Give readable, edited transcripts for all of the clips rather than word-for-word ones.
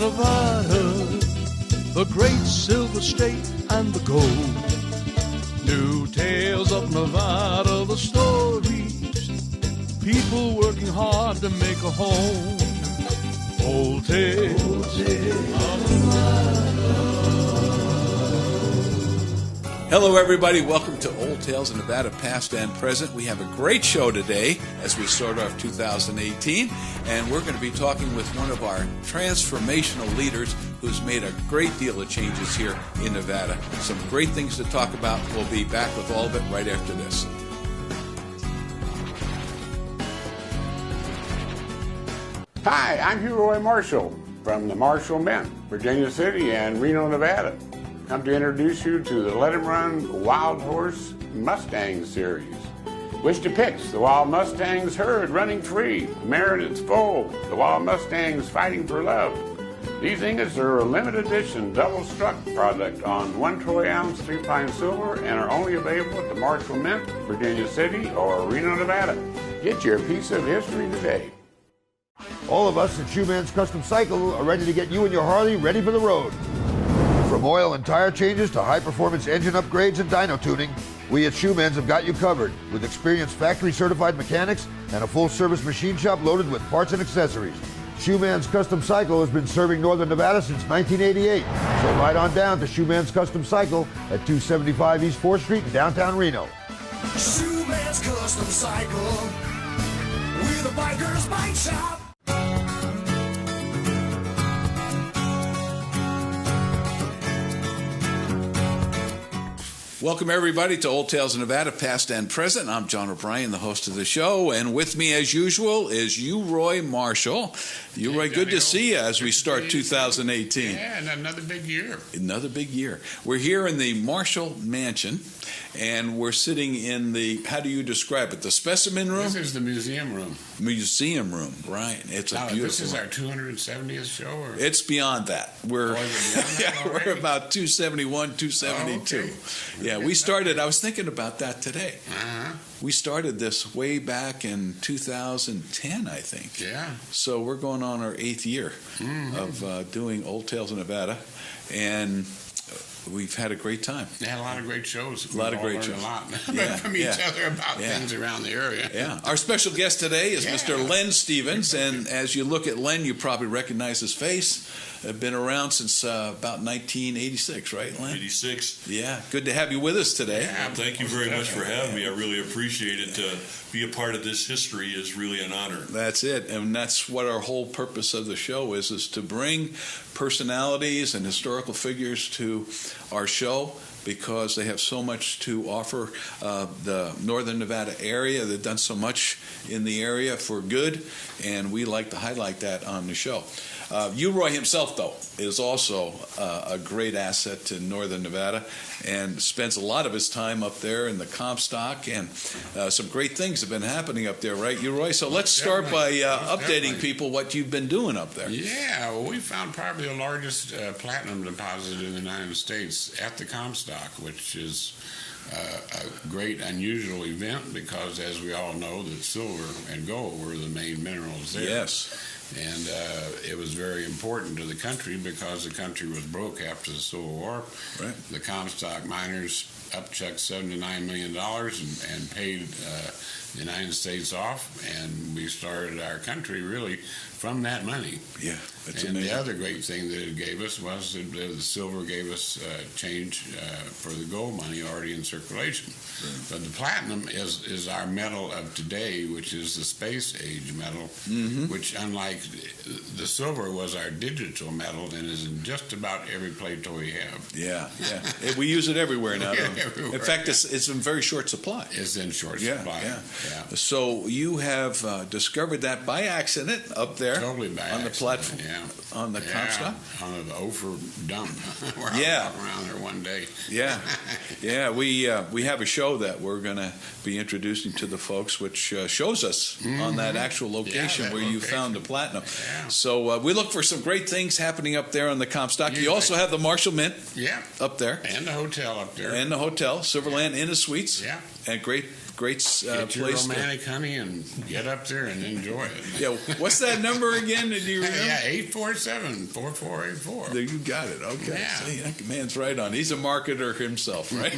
Nevada, the great silver state and the gold. New tales of Nevada, the stories, people working hard to make a home. Old tales of Nevada. Hello, everybody. Welcome to Old Tales of Nevada, past and present. We have a great show today as we start off 2018, and we're going to be talking with one of our transformational leaders who's made a great deal of changes here in Nevada. Some great things to talk about. We'll be back with all of it right after this. Hi, I'm Hugh Roy Marshall from the Marshall Mint, Virginia City and Reno, Nevada. I'm to introduce you to the Let 'em Run Wild Horse Mustang series, which depicts the wild Mustangs herd running free, the mare and its foal, the wild Mustangs fighting for love. These ingots are a limited edition double-struck product on 1 troy ounce 3-pine silver and are only available at the Marshall Mint, Virginia City or Reno, Nevada. Get your piece of history today. All of us at Shoeman's Custom Cycle are ready to get you and your Harley ready for the road. From oil and tire changes to high-performance engine upgrades and dyno tuning, we at Shoeman's have got you covered with experienced factory-certified mechanics and a full-service machine shop loaded with parts and accessories. Shoeman's Custom Cycle has been serving Northern Nevada since 1988, so ride on down to Shoeman's Custom Cycle at 275 East 4th Street in downtown Reno. Shoeman's Custom Cycle, we're the biker's bike shop. Welcome, everybody, to Old Tales of Nevada, past and present. I'm John O'Brien, the host of the show, and with me, as usual, is Hugh Roy Marshall. Hugh Roy, good to see you as we start 2018. Yeah, and another big year. Another big year. We're here in the Marshall Mansion, and we're sitting in the, how do you describe it, the specimen room? This is the museum room. Museum room, right. It's a beautiful This is our 270th show? Or? It's beyond that. We're, we're about 271, 272. Okay. Yeah, we started, I was thinking about that today. Uh-huh. We started this way back in 2010, I think. Yeah. So we're going on our 8th year of doing Old Tales of Nevada, and we've had a great time. They had a lot of great shows. A lot of great shows. A lot Yeah, from each other about things around the area. Yeah. Our special guest today is Mr. Len Stevens, and as you look at Len, you probably recognize his face. Been around since about 1986, right, Len? 86. Yeah. Good to have you with us today. Yeah, thank you very much for having me. I really appreciate it. To be a part of this history is really an honor. That's it, and that's what our whole purpose of the show is to bring personalities and historical figures to our show, because they have so much to offer the Northern Nevada area. They've done so much in the area for good, and we like to highlight that on the show. Roy himself, though, is also a great asset to Northern Nevada and spends a lot of his time up there in the Comstock, and some great things have been happening up there, right, Roy? So let's start by updating people what you've been doing up there. Yeah, well, we found probably the largest platinum deposit in the United States at the Comstock, which is a great, unusual event because, as we all know, that silver and gold were the main minerals there. Yes. And it was very important to the country because the country was broke after the Civil War. Right. The Comstock miners upchucked $79 million and paid the United States off, and we started our country really from that money. Yeah, that's and amazing. The other great thing that it gave us was that the silver gave us change for the gold money already in circulation. But the platinum is our metal of today, which is the space age metal, which, unlike the silver, was our digital metal and is in just about every plate we have. Yeah. We use it everywhere now. Everywhere, in fact, it's in very short supply. It's in short supply. Yeah. So you have discovered that by accident up there, totally by on the platform, on the Comstock, on the Ophir dump. Where I walked around there one day. We have a show that we're going to be introducing to the folks, which shows us on that actual location where you found the platinum. Yeah. So we look for some great things happening up there on the Comstock. You also have the Marshall Mint up there. And the hotel up there. And the hotel, Silverland Inn and Suites. Yeah. And great great Get your place. romantic honey and get up there and enjoy it. Yeah, what's that number again? Do you remember? Yeah, 847-4484. There, you got it. Okay. Yeah. See, that man's right on. He's a marketer himself, right?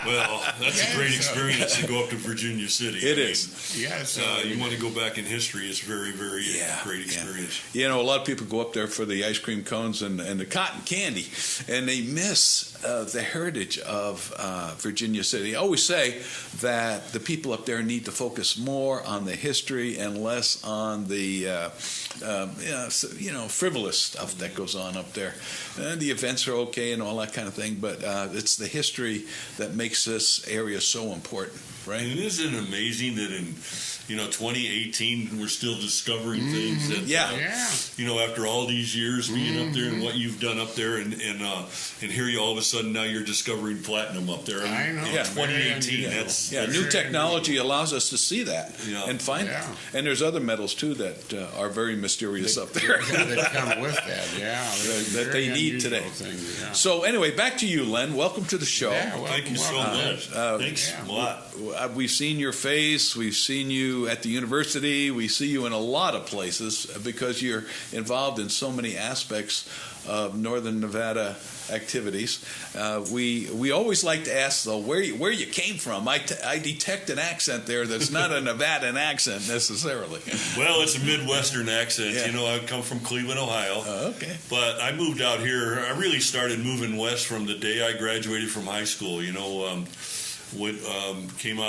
Well, that's a great experience to go up to Virginia City. It is. Yes. You want to go back in history, it's very, very great experience. You know, a lot of people go up there for the ice cream cones and the cotton candy, and they miss the heritage of Virginia City. I always say that the people up there need to focus more on the history and less on the frivolous stuff that goes on up there. The events are okay and all that kind of thing, but it's the history that makes this area so important, right? And isn't it amazing that in 2018 we're still discovering things that after all these years being up there and what you've done up there, and here you all of a sudden now you're discovering platinum up there. I know. In 2018, that's new technology allows us to see that and find it. And there's other metals too that are very mysterious up there that come with that. That they need today. Things, So anyway, back to you, Len. Welcome to the show. Thank you so much. Thanks a lot. We've seen your face. We've seen you at the university. We see you in a lot of places because you're involved in so many aspects of Northern Nevada activities. We always like to ask, though, where you came from. I detect an accent there that's not a Nevadan accent necessarily. Well, it's a Midwestern accent. Yeah. I come from Cleveland, Ohio. Okay. But I moved out here. I really started moving west from the day I graduated from high school. Came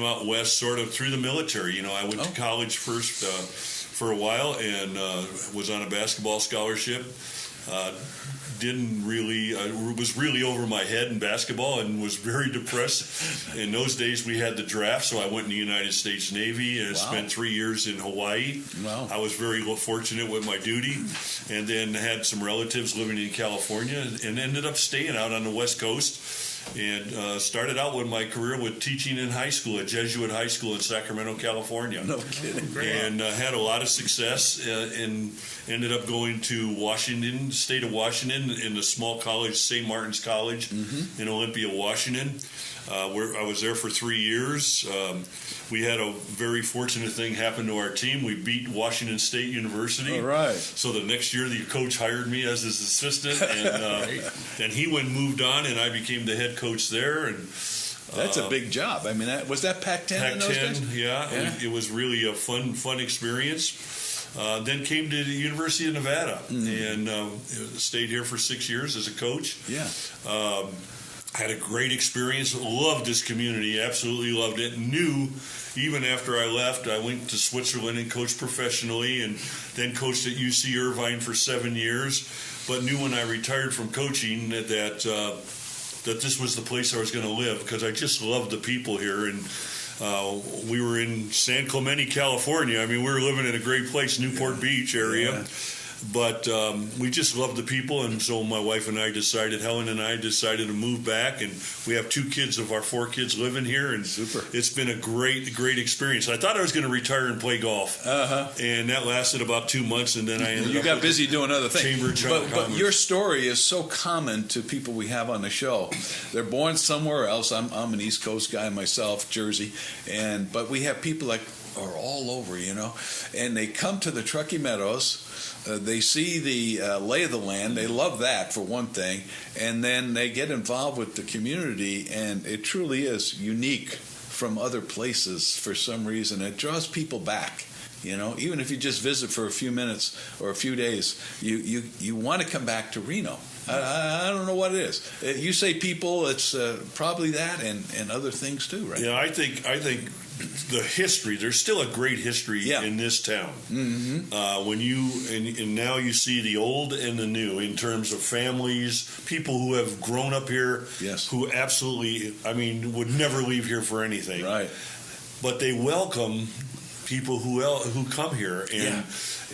out west sort of through the military. I went to college first for a while and was on a basketball scholarship. Was really over my head in basketball and was very depressed. In those days, we had the draft, so I went in the United States Navy and spent 3 years in Hawaii. Wow. I was very fortunate with my duty, and then had some relatives living in California, and ended up staying out on the West Coast. And started out with my career with teaching in high school at Jesuit High School in Sacramento, California. No kidding. And had a lot of success and ended up going to Washington, state of Washington, in the small college, St. Martin's College in Olympia, Washington. Where I was there for 3 years. We had a very fortunate thing happen to our team. We beat Washington State University. All right. So the next year, the coach hired me as his assistant, and he moved on, and I became the head coach there. And that's a big job. I mean, was that Pac-10 in those days? Yeah. It was really a fun experience. Then came to the University of Nevada and stayed here for 6 years as a coach. Yeah. Had a great experience. Loved this community. Absolutely loved it. Knew even after I left, I went to Switzerland and coached professionally, and then coached at UC Irvine for 7 years. But knew when I retired from coaching that this was the place I was going to live, because I just loved the people here. And we were in San Clemente, California. I mean, we were living in a great place, Newport Beach area. Yeah. But we just love the people, and so my wife and Helen and I decided to move back, and we have 2 kids of our 4 kids living here, and super. It's been a great experience. I thought I was going to retire and play golf, and that lasted about 2 months, and then I ended up. You got busy doing other things. Chamber of but Commerce. your story is so common to people we have on the show. They're born somewhere else. I'm an East Coast guy myself, Jersey, but we have people that are all over, and they come to the Truckee Meadows. They see the lay of the land. They love that, for one thing. And then they get involved with the community, and it truly is unique from other places for some reason. It draws people back. Even if you just visit for a few minutes or a few days, you want to come back to Reno. I don't know what it is. You say people, it's probably that and other things too, right? Yeah, I think the history. There's still a great history in this town. Mm-hmm. When and now you see the old and the new in terms of families, people who have grown up here, who absolutely, would never leave here for anything. Right. But they welcome people who come here,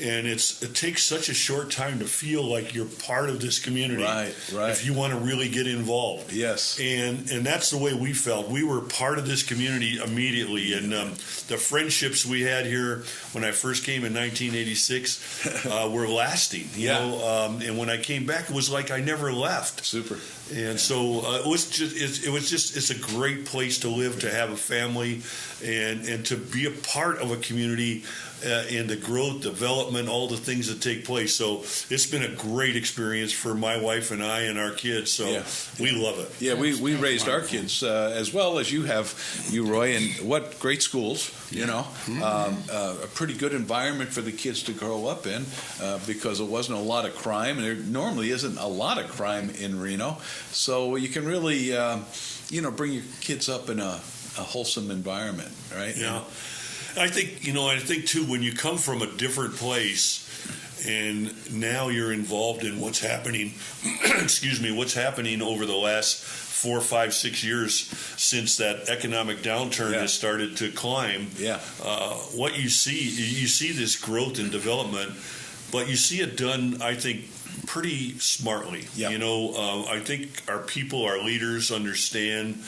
and it takes such a short time to feel like you're part of this community. Right. If you want to really get involved. Yes. And that's the way we felt. We were part of this community immediately, and the friendships we had here when I first came in 1986 were lasting. You know, and when I came back, it was like I never left. Super. And so it's a great place to live, to have a family, and to be a part of a community, and the growth, development, all the things that take place. So it's been a great experience for my wife and I and our kids. So we love it. Yeah, we raised our kids as well as you have, Roy, and what great schools. You know, a pretty good environment for the kids to grow up in, because there wasn't a lot of crime, and there normally isn't a lot of crime in Reno. So you can really, bring your kids up in a wholesome environment, right? Yeah. I think too, when you come from a different place and now you're involved in what's happening, what's happening over the last 4, 5, 6 years since that economic downturn has started to climb. What you see this growth and development, but you see it done, I think, pretty smartly. I think our people, our leaders understand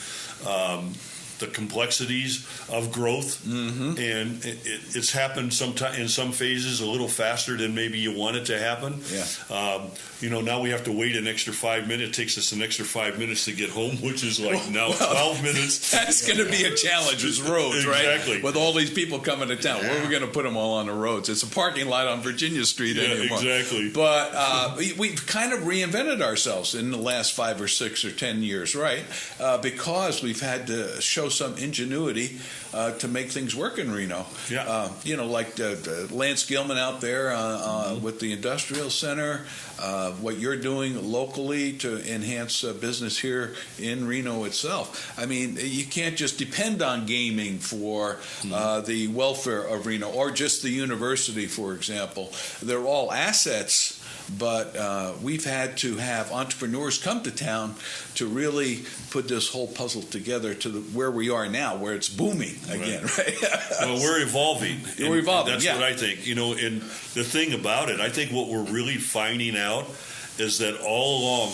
the complexities of growth, and it's happened in some phases a little faster than maybe you want it to happen. Now we have to wait an extra 5 minutes. It takes us an extra 5 minutes to get home, which is like 12 minutes. That's going to be a challenge. It's roads, exactly. Right? With all these people coming to town, where are we going to put them all on the roads? It's a parking lot on Virginia Street anymore. Exactly. But we've kind of reinvented ourselves in the last 5 or 6 or 10 years, right? Because we've had to show some ingenuity to make things work in Reno. Like Lance Gilman out there with the Industrial Center, what you're doing locally to enhance business here in Reno itself. I mean, you can't just depend on gaming for the welfare of Reno, or just the university, for example. They're all assets, but we've had to have entrepreneurs come to town to really put this whole puzzle together to where we are now, where it's booming again, right? Well, we're evolving. We're evolving, That's what I think. And the thing about it, I think what we're really finding out is that all along,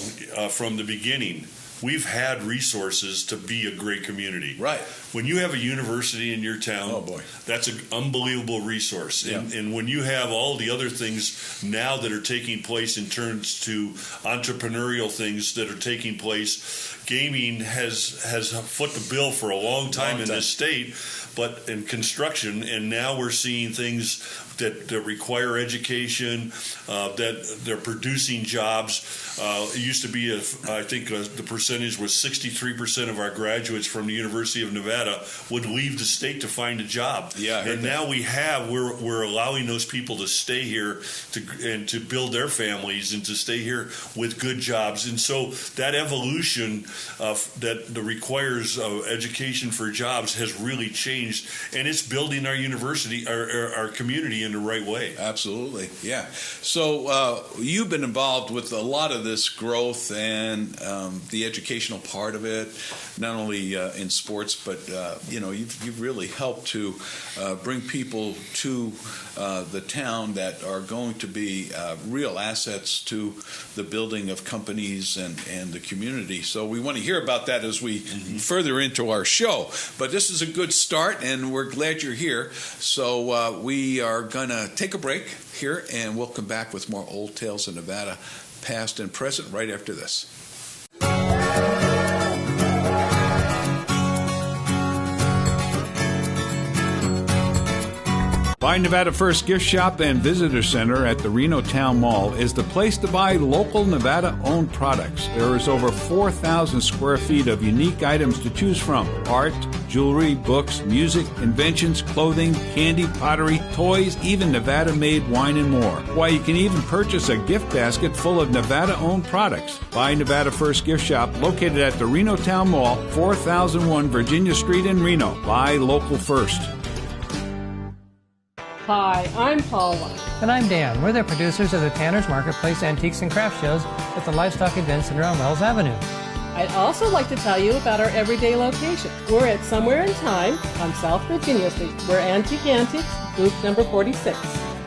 from the beginning, we've had resources to be a great community. Right. When you have a university in your town, that's an unbelievable resource. And when you have all the other things now that are taking place in terms to entrepreneurial things that are taking place, gaming has foot the bill for a long time in this state, but in construction, and now we're seeing things that require education, that they're producing jobs. It used to be, I think the percentage was 63% of our graduates from the University of Nevada would leave the state to find a job. And now we're allowing those people to stay here to build their families and to stay here with good jobs. And so that evolution that requires education for jobs has really changed, and it's building our university, our community in the right way. Absolutely, yeah. So you've been involved with a lot of this growth and the educational part of it, not only in sports, but you've really helped to bring people to the town that are going to be real assets to the building of companies and the community. So we want to hear about that as we further into our show. But this is a good start, and we're glad you're here. So we are going to take a break here, and we'll come back with more Old Tales of Nevada, past and present, right after this. Buy Nevada First Gift Shop and Visitor Center at the Reno Town Mall is the place to buy local Nevada-owned products. There is over 4,000 square feet of unique items to choose from. Art, jewelry, books, music, inventions, clothing, candy, pottery, toys, even Nevada-made wine and more. Why, you can even purchase a gift basket full of Nevada-owned products. Buy Nevada First Gift Shop, located at the Reno Town Mall, 4001 Virginia Street in Reno. Buy local first. Hi, I'm Paula. And I'm Dan. We're the producers of the Tanner's Marketplace Antiques and Craft Shows at the Livestock Event Center on Wells Avenue. I'd also like to tell you about our everyday location. We're at Somewhere in Time on South Virginia Street. We're antique antiques, booth number 46.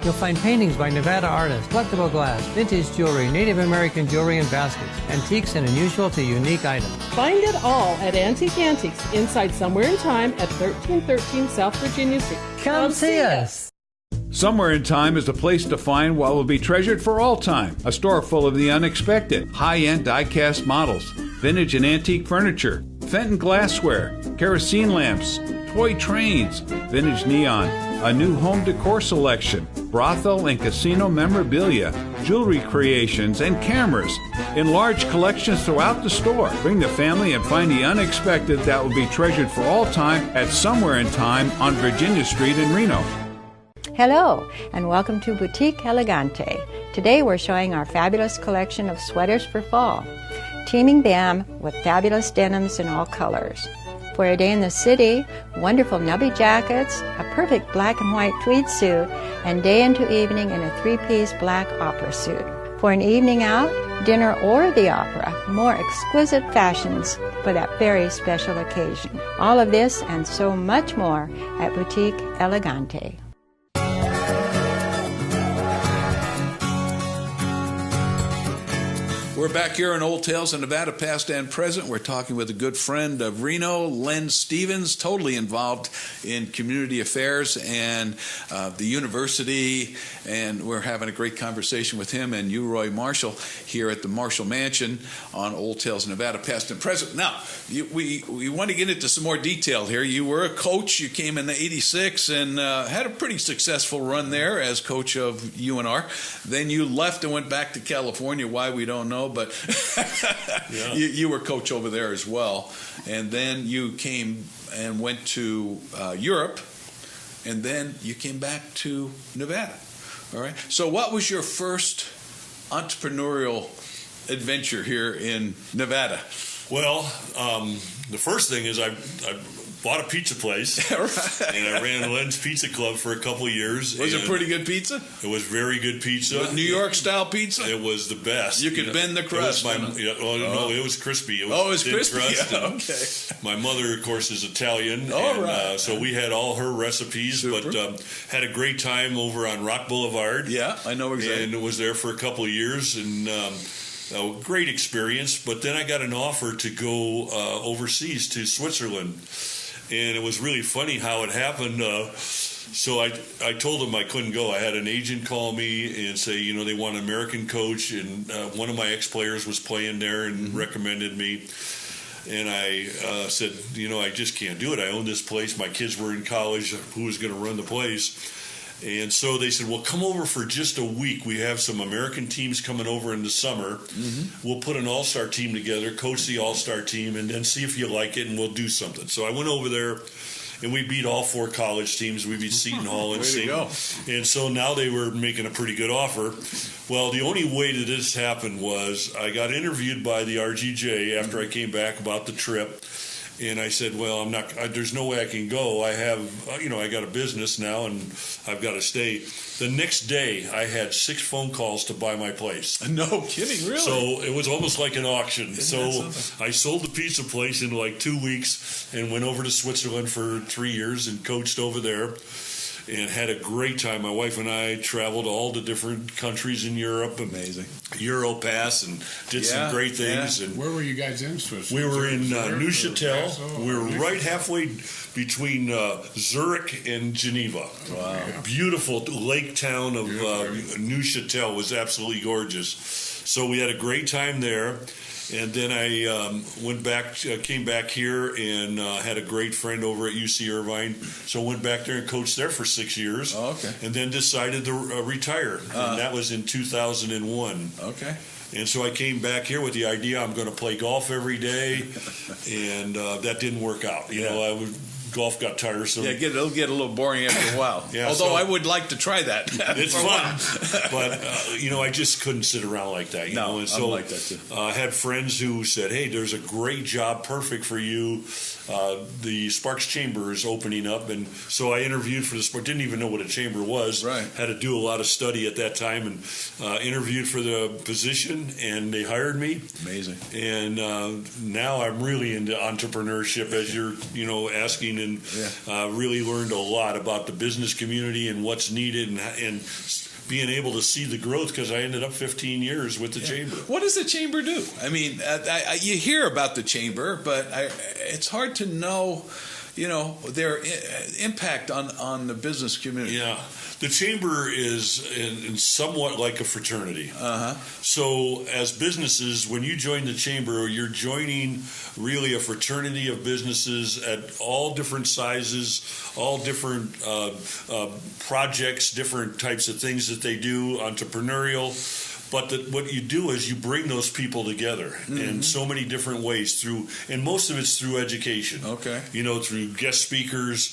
You'll find paintings by Nevada artists, collectible glass, vintage jewelry, Native American jewelry and baskets, antiques and unusual to unique items. Find it all at Antique Antiques inside Somewhere in Time at 1313 South Virginia Street. Come see us. Somewhere in Time is a place to find what will be treasured for all time. A store full of the unexpected. High-end die-cast models, vintage and antique furniture, Fenton glassware, kerosene lamps, toy trains, vintage neon, a new home decor selection, brothel and casino memorabilia, jewelry creations, and cameras in large collections throughout the store. Bring the family and find the unexpected that will be treasured for all time at Somewhere in Time on Virginia Street in Reno. Hello, and welcome to Boutique Elegante. Today we're showing our fabulous collection of sweaters for fall, teaming them with fabulous denims in all colors. For a day in the city, wonderful nubby jackets, a perfect black and white tweed suit, and day into evening in a three-piece black opera suit. For an evening out, dinner, or the opera, more exquisite fashions for that very special occasion. All of this and so much more at Boutique Elegante. We're back here in Old Tales of Nevada, past and present. We're talking with a good friend of Reno, Len Stevens, totally involved in community affairs and the university, and we're having a great conversation with him and you, Roy Marshall, here at the Marshall Mansion on Old Tales of Nevada, past and present. Now, we want to get into some more detail here. You were a coach. You came in the '86 and had a pretty successful run there as coach of UNR. Then you left and went back to California. Why, we don't know. But Yeah. you were coach over there as well. And then you came and went to Europe, and then you came back to Nevada. All right. So what was your first entrepreneurial adventure here in Nevada? Well, the first thing is I bought a pizza place, Right. and I ran Len's Pizza Club for a couple of years. Was it pretty good pizza? It was very good pizza. New York style pizza? It was the best. You could bend the crust. No, it was crispy. It was it was thin crispy. crust, and Okay. My mother, of course, is Italian. All right. So we had all her recipes, Super. but had a great time over on Rock Boulevard. Yeah, I know exactly. And was there for a couple of years, and a great experience. But then I got an offer to go overseas to Switzerland. And it was really funny how it happened. So I told them I couldn't go. I had an agent call me and say, they want an American coach, and one of my ex-players was playing there and recommended me. And I said, I just can't do it. I own this place. My kids were in college. Who was going to run the place? And so they said, well, come over for just a week. We have some American teams coming over in the summer. Mm-hmm. We'll put an all-star team together, coach the all-star team, and then see if you like it, and we'll do something. So I went over there, and we beat all four college teams. We beat Seton Hall and Way to go. And so now they were making a pretty good offer. Well, the only way that this happened was I got interviewed by the RGJ after I came back about the trip. And I said, well, I'm not. There's no way I can go. I have, I got a business now, and I've got to stay. The next day, I had 6 phone calls to buy my place. No kidding, really? So it was almost like an auction. Isn't So I sold the pizza place in like 2 weeks and went over to Switzerland for 3 years and coached over there. And had a great time. My wife and I traveled to all the different countries in Europe. Amazing. Europass, and did some great things. Yeah. And Where were you guys in Switzerland? we were in Zurich or Neuchâtel. Basel? We were right halfway between Zurich and Geneva. Wow. Beautiful lake town of Beautiful. Neuchâtel was absolutely gorgeous. So we had a great time there. And then I came back here and had a great friend over at UC Irvine. So went back there and coached there for 6 years. Oh, okay. And then decided to retire. And that was in 2001. Okay. And so I came back here with the idea I'm going to play golf every day. And that didn't work out. Golf got tiresome. Yeah, it'll get a little boring after a while. Yeah, Although so- I would like to try that. It's for a while. fun, but I just couldn't sit around like that. No, And so I'm like that too. I had friends who said, "Hey, there's a great job, perfect for you. The Sparks Chamber is opening up," and so I interviewed for the Sparks. Didn't even know what a chamber was. Right. Had to do a lot of study at that time, and interviewed for the position, and they hired me. Amazing. And now I'm really into entrepreneurship, as you're asking. and really learned a lot about the business community and what's needed and being able to see the growth, because I ended up 15 years with the Chamber. What does the Chamber do? I mean, you hear about the Chamber, but it's hard to know, their impact on the business community. Yeah. The Chamber is in somewhat like a fraternity. So as businesses, when you join the Chamber, you're joining really a fraternity of businesses at all different sizes, all different projects, different types of things that they do, entrepreneurial. But what you do is you bring those people together in so many different ways and most of it's through education. Okay. Through guest speakers,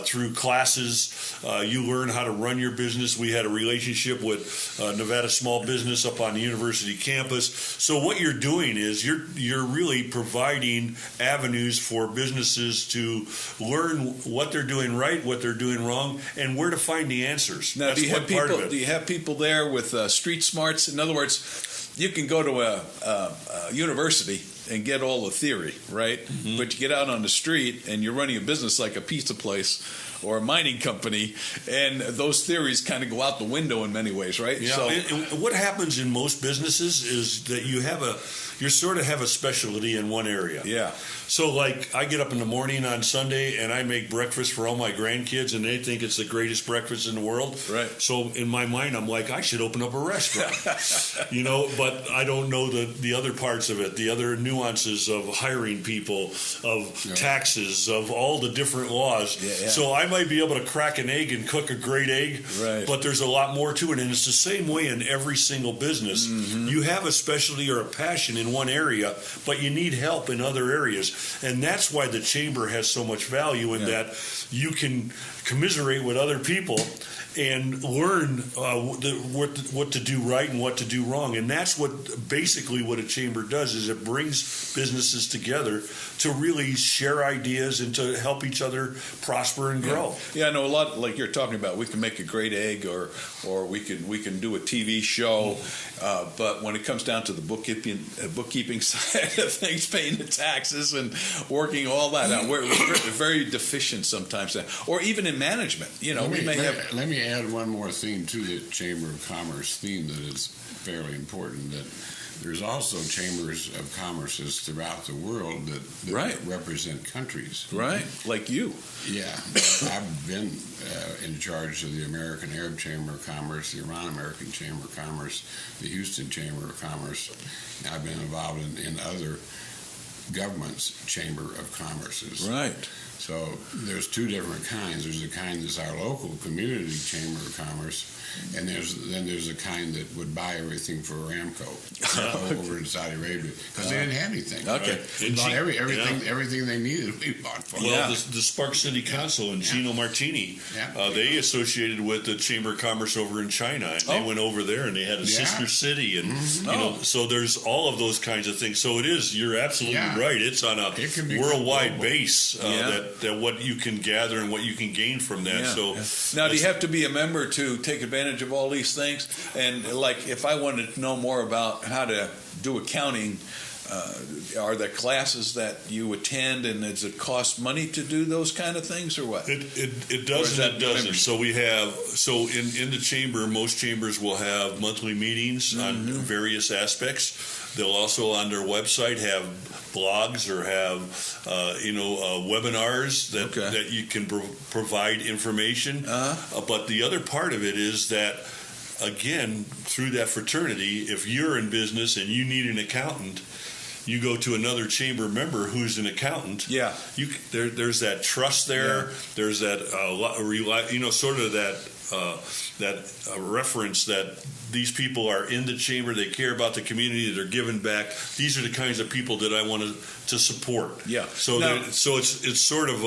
through classes. You learn how to run your business. We had a relationship with Nevada Small Business up on the university campus. So what you're doing is you're really providing avenues for businesses to learn what they're doing right, what they're doing wrong, and where to find the answers. Now, That's part of it. Do you have people there with street smarts? In other words, you can go to a university and get all the theory, right? But you get out on the street and you're running a business like a pizza place or a mining company, and those theories kind of go out the window in many ways, right? Yeah. So, and what happens in most businesses is that you sort of have a specialty in one area. Yeah. So, like, I get up in the morning on Sunday and I make breakfast for all my grandkids, and they think it's the greatest breakfast in the world. Right. So, in my mind, I'm like, I should open up a restaurant. But I don't know the other parts of it, the other nuances of hiring people, of taxes, of all the different laws. Yeah. So, I might be able to crack an egg and cook a great egg, right. But there's a lot more to it, and it's the same way in every single business. You have a specialty or a passion in one area, but you need help in other areas. And that's why the Chamber has so much value in that you can commiserate with other people and learn what to do right and what to do wrong. And that's what a Chamber does, is it brings businesses together to really share ideas and to help each other prosper and grow. Yeah, I know a lot, like you're talking about, we can make a great egg or we can do a TV show, but when it comes down to the bookkeeping side of things, paying the taxes and working all that out, we're very deficient sometimes, or even in management. Let me add one more theme to the Chamber of Commerce theme that is fairly important. That there's also chambers of commerces throughout the world that represent countries. Right, like you. Yeah, I've been in charge of the American Arab Chamber of Commerce, the Iran American Chamber of Commerce, the Houston Chamber of Commerce. I've been involved in other governments' Chamber of Commerces. Right. So there's two different kinds. There's a kind that's our local community Chamber of Commerce, and then there's a kind that would buy everything for Aramco over in Saudi Arabia because they didn't have anything. Okay. Right? Everything they needed we bought for them. Well, the Spark City Council and Gino Martini, they associated with the Chamber of Commerce over in China, and they went over there and they had a sister city, and so there's all of those kinds of things. So you're absolutely right. It's on a worldwide base that what you can gather and what you can gain from that. So now, do you have to be a member to take advantage of all these things? And like, if I wanted to know more about how to do accounting, are there classes that you attend, and does it cost money to do those kind of things, or what? It does and it doesn't. So we have in the chamber, most chambers will have monthly meetings on various aspects. They'll also on their website have blogs or have webinars that you can provide information. But the other part of it is that, again, through that fraternity, if you're in business and you need an accountant, you go to another chamber member who's an accountant. Yeah, there's that trust there. Yeah. There's that sort of that reference that these people are in the chamber. They care about the community. They're giving back. These are the kinds of people that I want to support. Yeah. So it's sort of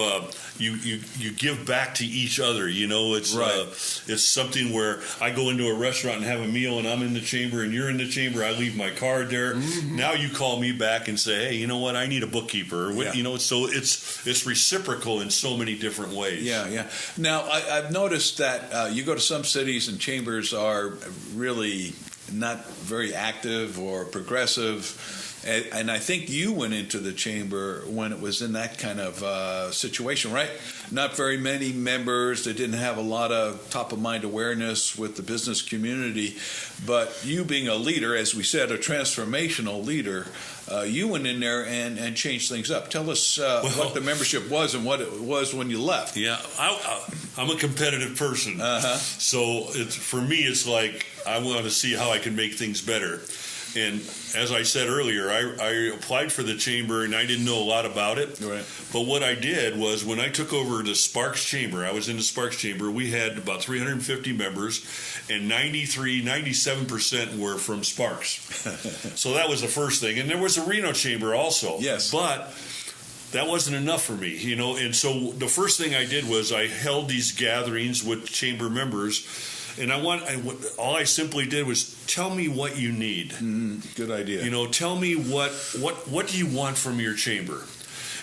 you give back to each other. It's something where I go into a restaurant and have a meal, and I'm in the chamber, and you're in the chamber. I leave my card there. Mm-hmm. Now you call me back and say, hey, you know what? I need a bookkeeper. So it's reciprocal in so many different ways. Yeah, yeah. Now I've noticed that you go to some cities and chambers are really not very active or progressive. And I think you went into the chamber when it was in that kind of situation, right? Not very many members. They didn't have a lot of top-of-mind awareness with the business community. But you being a leader, as we said, a transformational leader, you went in there and changed things up. Tell us what the membership was and what it was when you left. Yeah, I'm a competitive person. So for me, it's like I want to see how I can make things better. And as I said earlier, I applied for the chamber and I didn't know a lot about it. Right. But what I did was when I took over the Sparks Chamber, I was in the Sparks Chamber, we had about 350 members and 97% were from Sparks. So that was the first thing. And there was a Reno Chamber also. Yes. But that wasn't enough for me, you know. And so the first thing I did was I held these gatherings with chamber members. And all I simply did was tell me what you need. Good idea. You know, tell me what do you want from your chamber.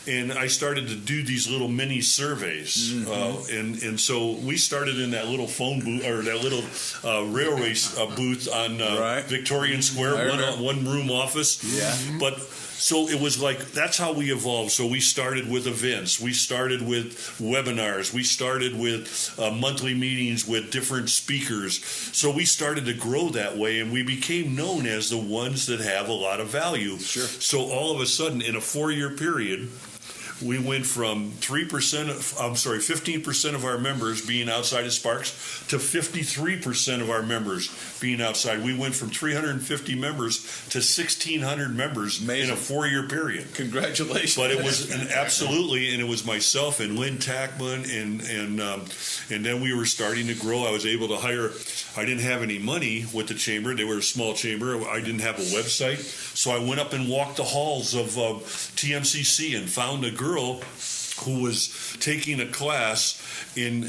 And I started to do these little mini surveys, and so we started in that little phone booth or that little railway booth on Victorian Square, one room office. Yeah, but. So it was like, that's how we evolved. So we started with events. We started with webinars. We started with monthly meetings with different speakers. So we started to grow that way, and we became known as the ones that have a lot of value. Sure. So all of a sudden, in a 4-year period, we went from 15% of our members being outside of Sparks to 53% of our members being outside. We went from 350 members to 1,600 members in a 4-year period. Congratulations! But it was absolutely, and it was myself and Lynn Tackman, and then we were starting to grow. I was able to hire. I didn't have any money with the chamber. They were a small chamber. I didn't have a website, so I went up and walked the halls of TMCC and found a girl who was taking a class in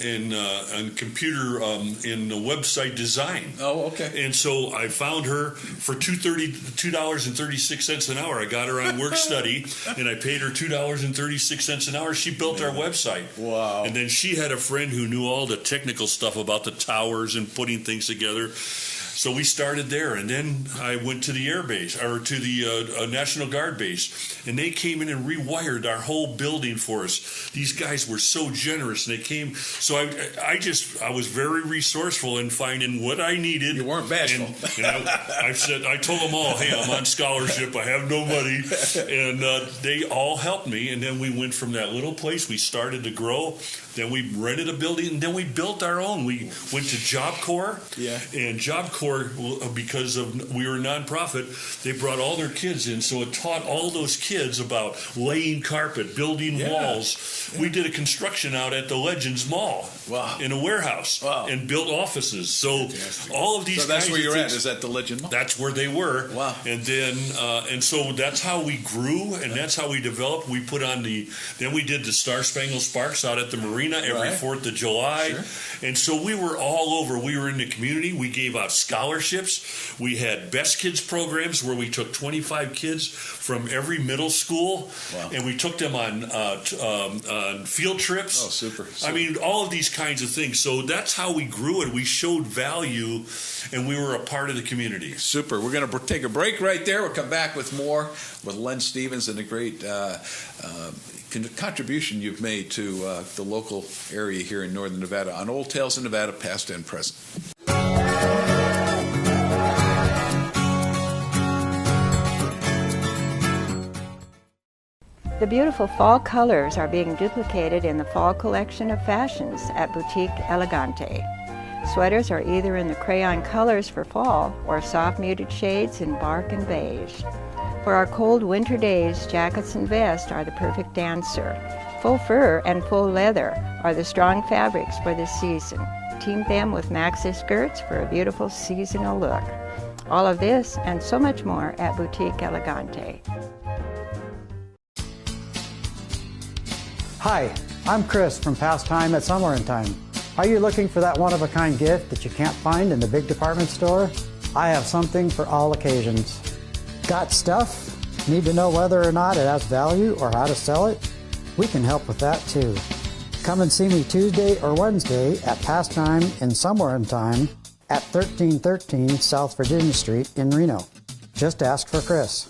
computer in website design. Oh, okay. And so I found her for $2.36 an hour. I got her on work study, and I paid her $2.36 an hour. She built our website. Wow. And then she had a friend who knew all the technical stuff about the towers and putting things together. So we started there, and then I went to the air base, or to the National Guard base, and they came in and rewired our whole building for us. These guys were so generous, and they came. So I was very resourceful in finding what I needed. You weren't bashful. And I told them all, hey, I'm on scholarship, I have no money, and they all helped me. And then we went from that little place. We started to grow. Then we rented a building, and then we built our own. We went to Job Corps, and Job Corps, because we were a nonprofit, they brought all their kids in, so it taught all those kids about laying carpet, building walls. Yeah. We did a construction out at the Legends Mall in a warehouse and built offices. So all of these. So that's where you're at. Is at the Legend Mall? That's where they were. Wow. And then and so that's how we grew, and that's how we developed. We put on then we did the Star Spangled Sparks out at the marina every 4th of July. Sure. And so we were all over. We were in the community. We gave out scholarships. We had Best Kids programs where we took 25 kids from every middle school, and we took them on field trips. Oh, super. I mean, all of these kinds of things. So that's how we grew it. We showed value, and we were a part of the community. Super. We're going to take a break right there. We'll come back with more with Len Stevens and the great contribution you've made to the local area here in Northern Nevada on Old Tales of Nevada, past and present. The beautiful fall colors are being duplicated in the fall collection of fashions at Boutique Elegante. Sweaters are either in the crayon colors for fall or soft muted shades in bark and beige. For our cold winter days, jackets and vests are the perfect answer. Faux fur and faux leather are the strong fabrics for this season. Team them with maxi skirts for a beautiful seasonal look. All of this and so much more at Boutique Elegante. Hi, I'm Chris from Past Time at Somewhere in Time. Are you looking for that one-of-a-kind gift that you can't find in the big department store? I have something for all occasions. Got stuff? Need to know whether or not it has value or how to sell it? We can help with that too. Come and see me Tuesday or Wednesday at Past Time in Somewhere in Time at 1313 South Virginia Street in Reno. Just ask for Chris.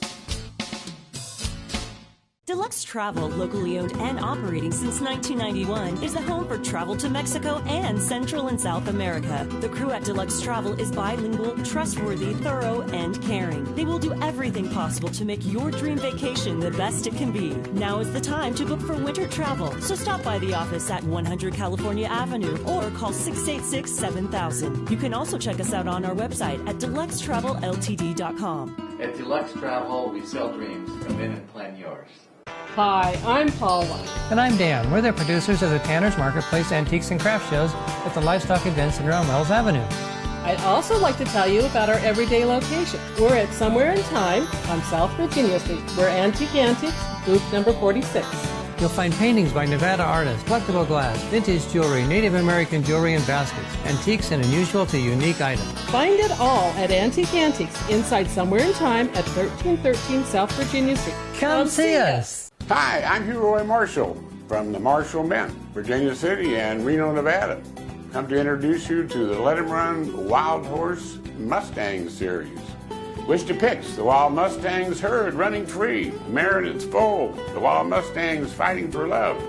Deluxe Travel, locally owned and operating since 1991, is the home for travel to Mexico and Central and South America. The crew at Deluxe Travel is bilingual, trustworthy, thorough, and caring. They will do everything possible to make your dream vacation the best it can be. Now is the time to book for winter travel, so stop by the office at 100 California Avenue or call 686-7000. You can also check us out on our website at deluxetravelLTD.com. At Deluxe Travel, we sell dreams. Come in and plan yours. Hi, I'm Paula. And I'm Dan. We're the producers of the Tanner's Marketplace Antiques and Craft Shows at the Livestock Event Center on Wells Avenue. I'd also like to tell you about our everyday location. We're at Somewhere in Time on South Virginia Street. We're Antique Antiques, booth number 46. You'll find paintings by Nevada artists, collectible glass, vintage jewelry, Native American jewelry and baskets, antiques and unusual to unique items. Find it all at Antique Antiques inside Somewhere in Time at 1313 South Virginia Street. Come see us. Hi, I'm Hugh Roy Marshall from the Marshall Men, Virginia City and Reno, Nevada. Come to introduce you to the Let 'em Run Wild Horse Mustang series. Which depicts the Wild Mustangs herd running free, mare and its foal, the Wild Mustangs fighting for love.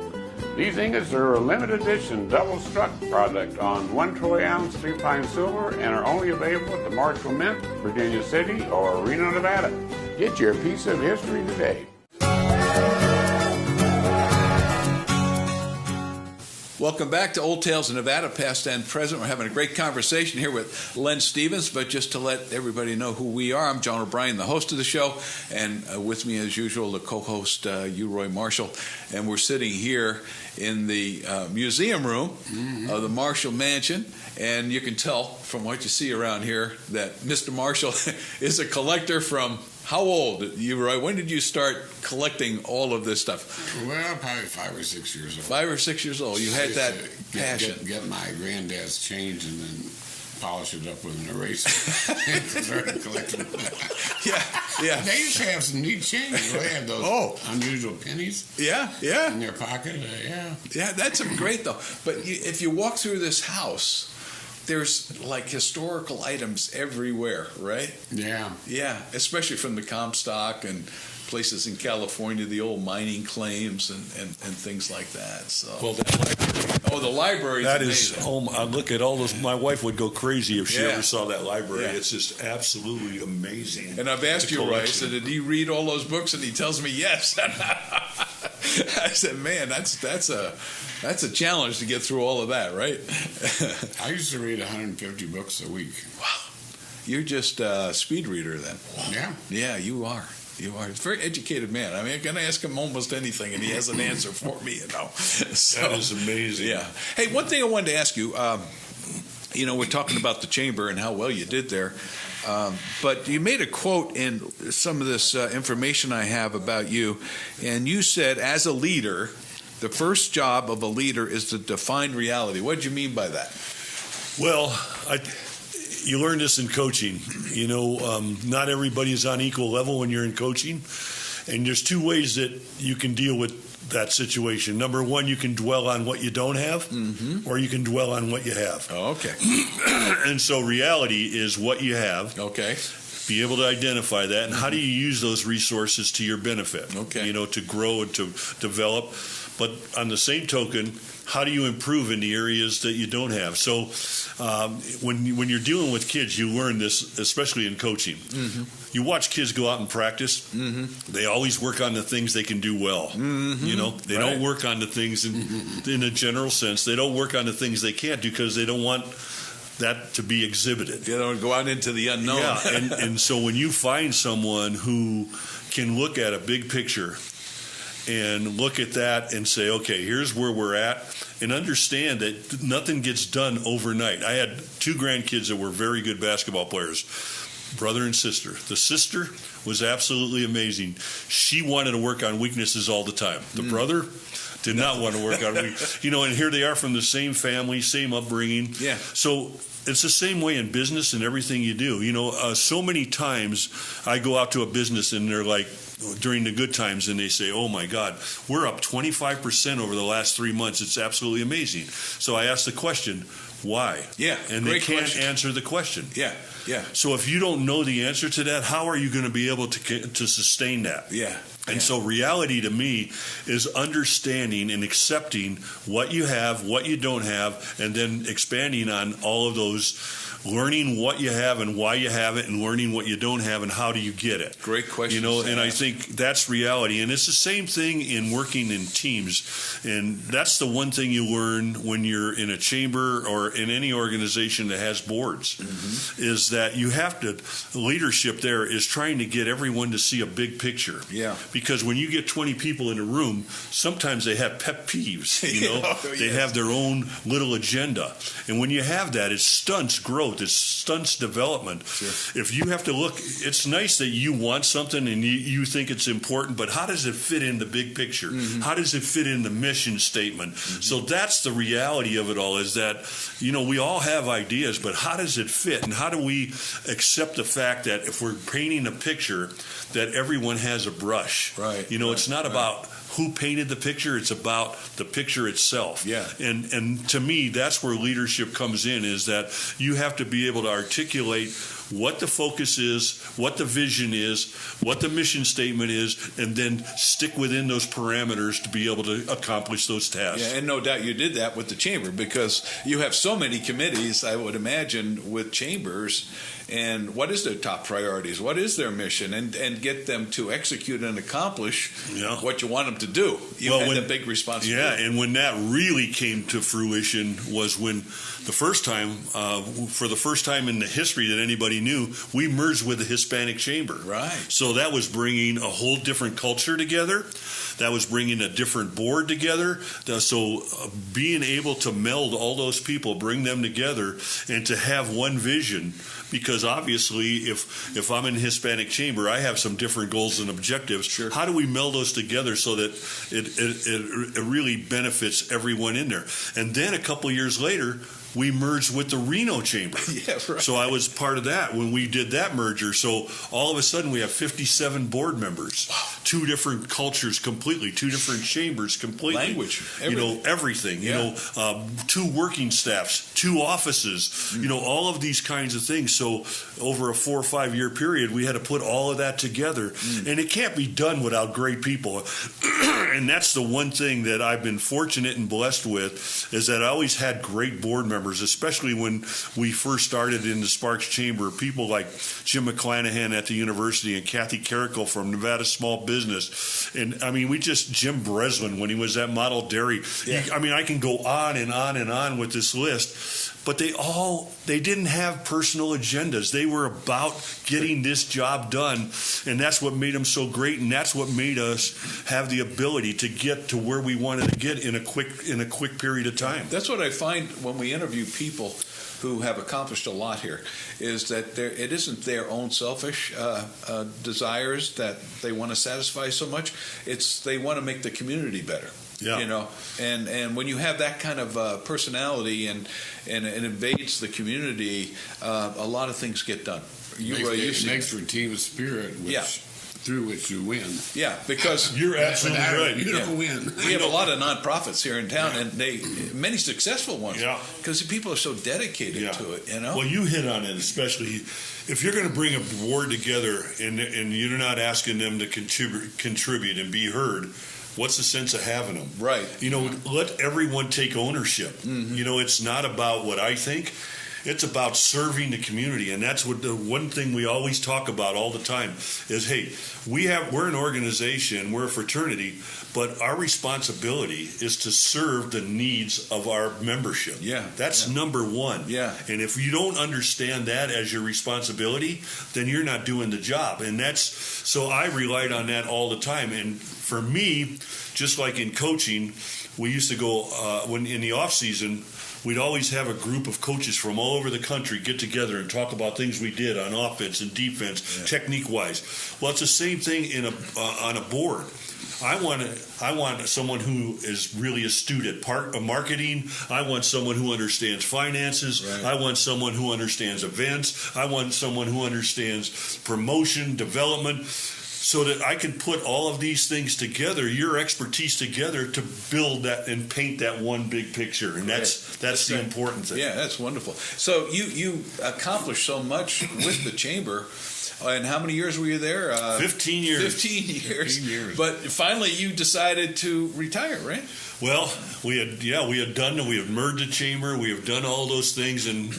These ingots are a limited edition double-struck product on 1 troy ounce 3-pine silver and are only available at the Marshall Mint, Virginia City, or Reno, Nevada. Get your piece of history today. Welcome back to Old Tales of Nevada, past and present. We're having a great conversation here with Len Stevens, but just to let everybody know who we are, I'm John O'Brien, the host of the show, and with me, as usual, the co-host, Hugh Roy Marshall, and we're sitting here in the museum room of the Marshall Mansion, and you can tell from what you see around here that Mr. Marshall is a collector from... How old, you Roy? When did you start collecting all of this stuff? Well, probably 5 or 6 years old. 5 or 6 years old. You had that passion. Get my granddad's change and then polish it up with an eraser. And started collecting. Yeah. They used to have some neat change. They had those unusual pennies. Yeah. In their pocket. Yeah, that's great though. But if you walk through this house, there's like historical items everywhere, right? Yeah, especially from the Comstock and places in California, the old mining claims and things like that. So, well, that library. The library. That is. Look at all those. My wife would go crazy if she ever saw that library. Yeah. It's just absolutely amazing. And I've asked you, Roy, I said, did you read all those books? And he tells me yes. I said, man, that's a challenge to get through all of that, right? I used to read 150 books a week. Wow. You're just a speed reader then. Yeah. Yeah, you are. You are a very educated man. I mean, I can ask him almost anything, and he has an answer for me, So, that is amazing. Yeah. Hey, one thing I wanted to ask you, we're talking about the chamber and how well you did there, but you made a quote in some of this information I have about you, and you said, as a leader, the first job of a leader is to define reality. What did you mean by that? Well, you learn this in coaching. Not everybody is on equal level when you're in coaching. And there's 2 ways that you can deal with that situation. Number 1, you can dwell on what you don't have, or you can dwell on what you have. Oh, okay. And so reality is what you have. Okay. Be able to identify that. And how do you use those resources to your benefit? Okay. To grow and to develop. But on the same token, how do you improve in the areas that you don't have? So when you're dealing with kids, you learn this, especially in coaching. Mm-hmm. You watch kids go out and practice. Mm-hmm. They always work on the things they can do well. Mm-hmm. They don't work on the things in a general sense. They don't work on the things they can't do because they don't want that to be exhibited. You don't go out into the unknown. Yeah, and so when you find someone who can look at a big picture and look at that and say, okay, here's where we're at, and understand that nothing gets done overnight. I had 2 grandkids that were very good basketball players, brother and sister. The sister was absolutely amazing. She wanted to work on weaknesses all the time. The brother did not want to work on weaknesses. And here they are from the same family, same upbringing. Yeah. So it's the same way in business and everything you do. So many times I go out to a business and they're like, during the good times, and they say, oh my God, we're up 25% over the last 3 months. It's absolutely amazing. So I ask the question, why? Yeah. And they can't answer the question. Yeah. So if you don't know the answer to that, how are you going to be able to sustain that? Yeah. And so reality to me is understanding and accepting what you have, what you don't have, and then expanding on all of those, learning what you have and why you have it, and learning what you don't have and how do you get it. Great question. And I think that's reality. And it's the same thing in working in teams. And that's the one thing you learn when you're in a chamber or in any organization that has boards, is that you have to, leadership there is trying to get everyone to see a big picture. Yeah. Because when you get 20 people in a room, sometimes they have pet peeves, They have their own little agenda. And when you have that, it stunts growth. It stunts development. Sure. If you have to look, it's nice that you want something and you think it's important, but how does it fit in the big picture? How does it fit in the mission statement? So that's the reality of it all, is that, we all have ideas, but how does it fit? And how do we accept the fact that if we're painting a picture, that everyone has a brush? Right. It's not about who painted the picture, it's about the picture itself. Yeah. And to me, that's where leadership comes in, is that you have to be able to articulate what the focus is, what the vision is, what the mission statement is, and then stick within those parameters to be able to accomplish those tasks. Yeah, and no doubt you did that with the chamber, because you have so many committees, I would imagine, with chambers. And what is their top priorities? What is their mission? And get them to execute and accomplish what you want them to do. You had a big responsibility. Yeah, and when that really came to fruition was when the first time, for the first time in the history that anybody knew, we merged with the Hispanic Chamber. Right. So that was bringing a whole different culture together. That was bringing a different board together. So being able to meld all those people, bring them together, and to have one vision, because obviously if I'm in the Hispanic Chamber, I have some different goals and objectives. Sure. How do we meld those together so that it really benefits everyone in there? And then a couple years later, we merged with the Reno Chamber. Yeah, right. So I was part of that when we did that merger. So all of a sudden we have 57 board members. Wow. 2 different cultures completely, 2 different chambers completely. Language, everything. Everything. Yeah. 2 working staffs, 2 offices, all of these kinds of things. So over a 4 or 5 year period, we had to put all of that together. And it can't be done without great people. And that's the one thing that I've been fortunate and blessed with, is that I always had great board members, especially when we first started in the Sparks Chamber. People like Jim McClanahan at the university and Kathy Carrico from Nevada Small Business. And Jim Breslin when he was at Model Dairy. Yeah. I can go on and on and on with this list. But they didn't have personal agendas. They were about getting this job done, and that's what made them so great, and that's what made us have the ability to get to where we wanted to get in a quick period of time. That's what I find when we interview people who have accomplished a lot here, is that it isn't their own selfish desires that they want to satisfy so much. It's they want to make the community better. Yeah. And when you have that kind of personality and it invades the community, a lot of things get done. It makes for team spirit, through which you win. Yeah, because you're absolutely right. You don't win. We have a lot of nonprofits here in town, and many successful ones. Yeah, because people are so dedicated to it. Well, you hit on it, especially if you're going to bring a board together and you're not asking them to contribute and be heard. What's the sense of having them? Right. Let everyone take ownership. It's not about what I think. It's about serving the community, and that's what the one thing we always talk about all the time is, hey, we're an organization, we're a fraternity, but our responsibility is to serve the needs of our membership. Yeah, that's number one. Yeah, and if you don't understand that as your responsibility, then you're not doing the job. And so I relied on that all the time. And for me, just like in coaching, we used to go when in the off season. We'd always have a group of coaches from all over the country get together and talk about things we did on offense and defense, technique-wise. Well, it's the same thing on a board. I want someone who is really astute at marketing. I want someone who understands finances. Right. I want someone who understands events. I want someone who understands promotion, development. so that I can put all of these things together, your expertise together, to build that and paint that one big picture. And that's the important thing. Yeah, that's wonderful. So you accomplished so much with the chamber. And how many years were you there? 15 years. 15 years. But finally, you decided to retire, right? Well, we had merged the chamber. We have done all those things, and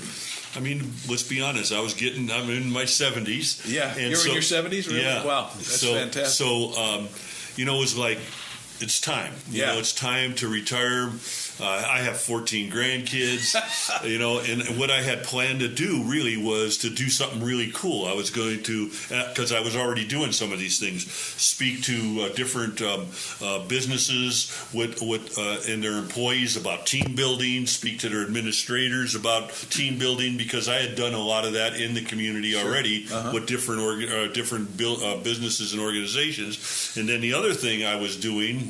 I mean, let's be honest. I'm in my 70s. Yeah, you're in your 70s, really? Yeah. Wow, that's fantastic. So, it was like, it's time. You know, it's time to retire. I have 14 grandkids, and what I had planned to do really was to do something really cool. I was going to, because I was already doing some of these things, speak to different businesses and their employees about team building, speak to their administrators about team building, because I had done a lot of that in the community already with different businesses and organizations. And then the other thing I was doing,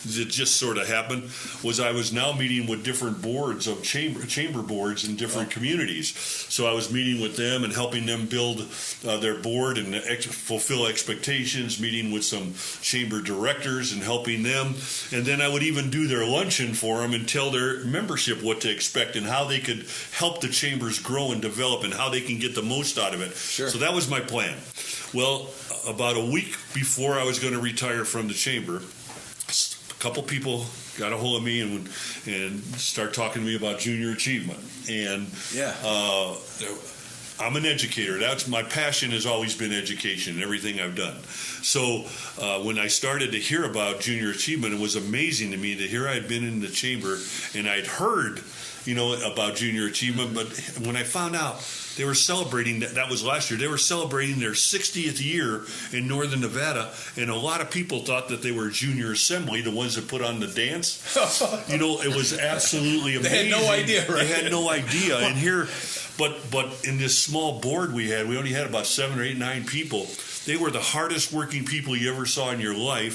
that just sort of happened, was I was now meeting with different boards of chamber boards in different communities. So I was meeting with them and helping them build their board and fulfill expectations, meeting with some chamber directors and helping them. And then I would even do their luncheon for them and tell their membership what to expect and how they could help the chambers grow and develop and how they can get the most out of it. Sure. So that was my plan. Well, about a week before I was going to retire from the chamber, a couple people got a hold of me and start talking to me about junior achievement. And I'm an educator. That's my passion, has always been education and everything I've done. So when I started to hear about junior achievement, it was amazing to me that here I had been in the chamber and I'd heard, about junior achievement. But when I found out they were celebrating, that was last year, they were celebrating their 60th year in Northern Nevada, and a lot of people thought that they were junior assembly, the ones that put on the dance. It was absolutely amazing. They had no idea, right? They had no idea. And here, but in this small board we only had about 7 or 8, 9 people. They were the hardest working people you ever saw in your life.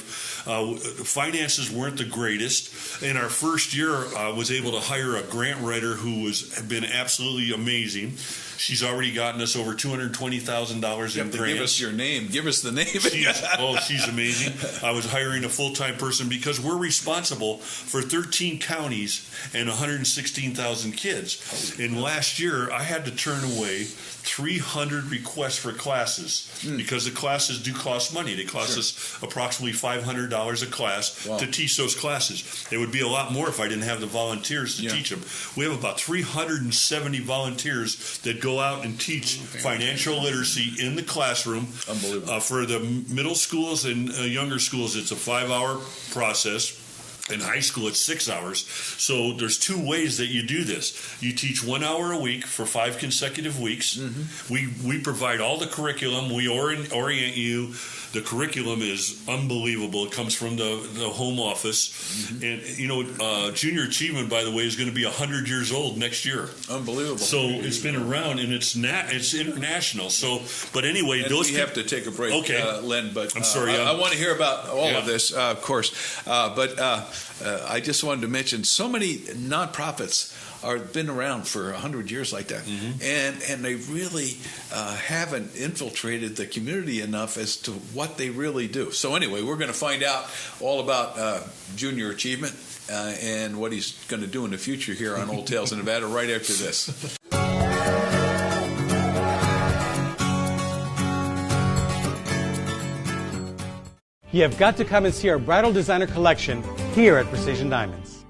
Finances weren't the greatest. In our first year, I was able to hire a grant writer who has been absolutely amazing. She's already gotten us over $220,000 in grants. Give us your name. Give us the name. She's amazing. I was hiring a full-time person because we're responsible for 13 counties and 116,000 kids. And last year, I had to turn away 300 requests for classes because the classes do cost money. They cost us approximately $500 a class to teach those classes. It would be a lot more if I didn't have the volunteers to teach them. We have about 370 volunteers that go out and teach financial literacy in the classroom. Unbelievable. For the middle schools and younger schools, it's a 5-hour process. In high school, it's 6 hours. So there's 2 ways that you do this. You teach 1 hour a week for 5 consecutive weeks. We provide all the curriculum. We orient you. The curriculum is unbelievable. It comes from the home office. And, junior achievement, by the way, is going to be 100 years old next year. Unbelievable. So it's been around, and it's international. So, but anyway, and we have to take a break, Len. But I'm sorry. I want to hear about all of this, of course. But I just wanted to mention so many nonprofits been around for 100 years like that, and they really haven't infiltrated the community enough as to what they really do. So anyway, we're going to find out all about junior achievement and what he's going to do in the future here on Old Tales of Nevada right after this. You have got to come and see our bridal designer collection here at Precision Diamonds.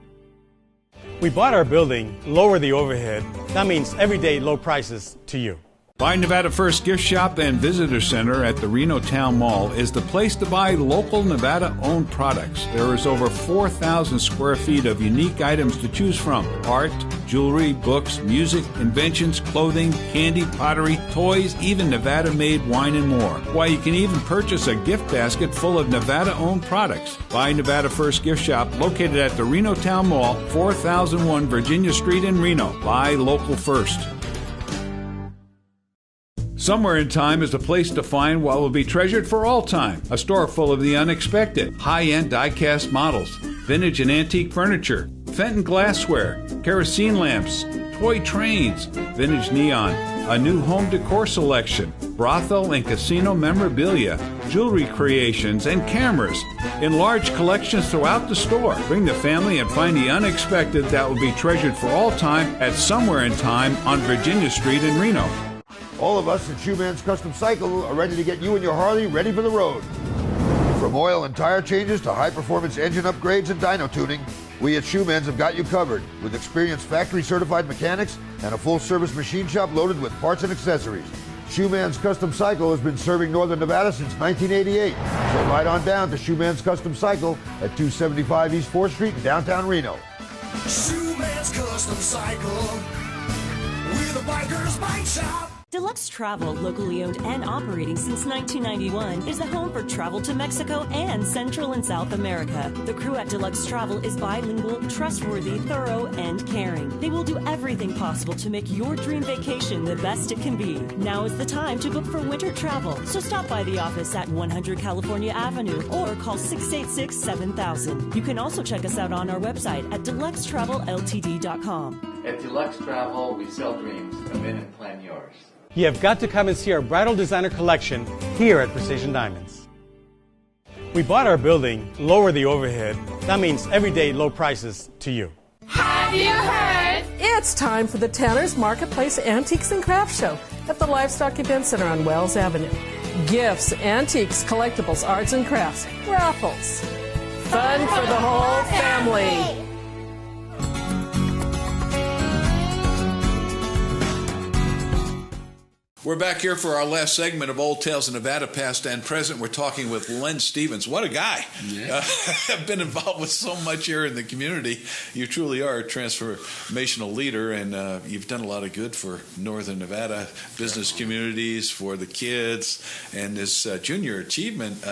We bought our building, lower the overhead. That means everyday low prices to you. Buy Nevada First Gift Shop and Visitor Center at the Reno Town Mall is the place to buy local Nevada-owned products. There is over 4,000 square feet of unique items to choose from. Art, jewelry, books, music, inventions, clothing, candy, pottery, toys, even Nevada-made wine and more. Why, you can even purchase a gift basket full of Nevada-owned products. Buy Nevada First Gift Shop located at the Reno Town Mall, 4001 Virginia Street in Reno. Buy local first. Somewhere in Time is a place to find what will be treasured for all time. A store full of the unexpected. High-end die-cast models, vintage and antique furniture, Fenton glassware, kerosene lamps, toy trains, vintage neon, a new home decor selection, brothel and casino memorabilia, jewelry creations, and cameras in large collections throughout the store. Bring the family and find the unexpected that will be treasured for all time at Somewhere in Time on Virginia Street in Reno. All of us at Shoeman's Custom Cycle are ready to get you and your Harley ready for the road. From oil and tire changes to high-performance engine upgrades and dyno tuning, we at Shoeman's have got you covered with experienced factory-certified mechanics and a full-service machine shop loaded with parts and accessories. Shoeman's Custom Cycle has been serving Northern Nevada since 1988. So ride on down to Shoeman's Custom Cycle at 275 East 4th Street in downtown Reno. Shoeman's Custom Cycle. We're the Bikers Bike Shop. Deluxe Travel, locally owned and operating since 1991, is the home for travel to Mexico and Central and South America. The crew at Deluxe Travel is bilingual, trustworthy, thorough, and caring. They will do everything possible to make your dream vacation the best it can be. Now is the time to book for winter travel, so stop by the office at 100 California Avenue or call 686-7000. You can also check us out on our website at deluxetravelLTD.com. At Deluxe Travel, we sell dreams. Come in and plan yours. You have got to come and see our bridal designer collection here at Precision Diamonds. We bought our building, lower the overhead. That means everyday low prices to you. Have you heard? It's time for the Tanner's Marketplace Antiques and Crafts Show at the Livestock Event Center on Wells Avenue. Gifts, antiques, collectibles, arts and crafts, raffles. Fun for the whole family. We're back here for our last segment of Old Tales of Nevada, past and present. We're talking with Len Stevens. What a guy. Yeah. I've been involved with so much here in the community. You truly are a transformational leader, and you've done a lot of good for Northern Nevada business communities, for the kids, and this junior achievement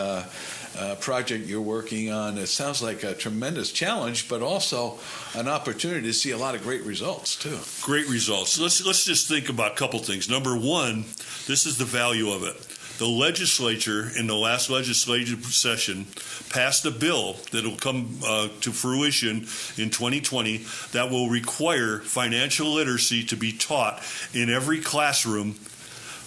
project you're working on. It sounds like a tremendous challenge, but also an opportunity to see a lot of great results, too. Great results. Let's just think about a couple things. Number one, this is the value of it. The legislature in the last legislative session passed a bill that will come to fruition in 2020 that will require financial literacy to be taught in every classroom